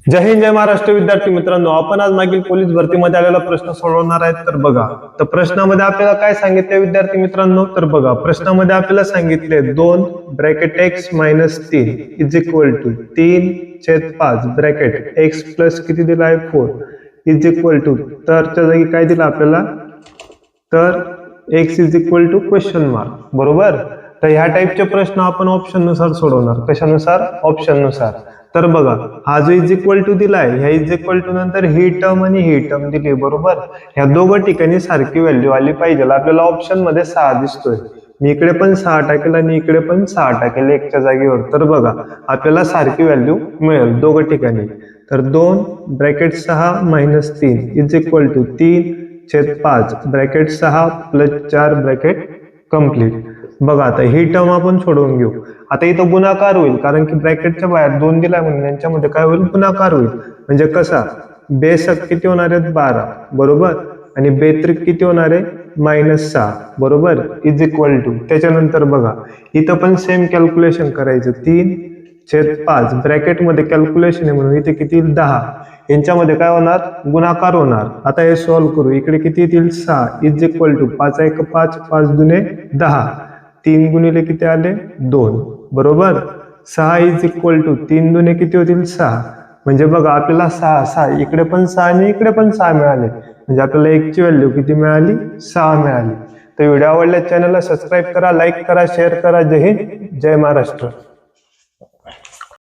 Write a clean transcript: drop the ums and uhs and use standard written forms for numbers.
जय हिंद जय महाराष्ट्र विद्यार्थी मित्रांनो, आपण आज मागील पोलीस भरतीमध्ये आलेला प्रश्न सोडवणार आहेत. तर बघा, तर प्रश्नामध्ये आपल्याला काय सांगितले विद्यार्थी मित्रांनो, तर बघा प्रश्नामध्ये आपल्याला सांगितले 2 bracket x minus 3 is equal to 3/5 bracket x plus किती दिला आहे 4 इज इक्वल टू, तरच्या जागी काय दिलं आपल्याला, तर x is equal to question mark. बरोबर. तर ह्या टाईपचे प्रश्न आपण ऑप्शन नुसार सोडवणार. कशानुसार? ऑप्शन नुसार. तर बघा, हा जो इज इक्वल टू दिलाय, ह्या इज इक्वल टू नंतर ही टर्म आणि ही टर्म दिली. बरोबर. ह्या दोघं ठिकाणी सारखी व्हॅल्यू आली पाहिजे. आपल्याला ऑप्शन मध्ये 6 दिसतोय. मी इकडे पण 6 टाकेल आणि इकडे पण 6 टाकेल एकच्या जागेवर. तर बघा, आपल्याला सारखी व्हॅल्यू मिळेल दोघं ठिकाणी. तर 2 bracket 6 minus 3 is equal to 3/5 bracket 6 plus 4 bracket complete. बघा, आता ही टर्म आपण सोडवून घेऊ. आता इथं गुणाकार होईल, कारण की ब्रॅकेटच्या बाहेर 2 दिलाय म्हणून यांच्यामध्ये काय होईल, गुणाकार होईल. म्हणजे कसा, बेसक किती होणार आहेत 12. बरोबर. आणि बेत्रिक किती होणार आहे -6. बरोबर. इज इक्वल टू, त्याच्यानंतर बघा इथं पण सेम कॅल्क्युलेशन करायचं. 3/5 ब्रॅकेट मध्ये कॅल्क्युलेशन आहे म्हणून इथे किती येईल 10. यांच्यामध्ये काय होणार, गुणाकार होणार. आता हे सॉल्व्ह करू. इकडे किती येतील 6 इज इक्वल टू 5 1 5 5 दुने 10. 3 गुणिले किती आले 2. बरोबर. 6 इज इक्वल टू 3 दुने किती होतील 6. म्हणजे बघा आपल्याला 6 इकडे पण 6 आणि इकडे पण 6 मिळाले. म्हणजे आपल्याला x ची व्हॅल्यू किती मिळाली, 6 मिळाली. तर व्हिडिओ आवडल्यास चॅनलला सबस्क्राईब करा, लाईक करा, शेअर करा. जय हिंद जय महाराष्ट्र.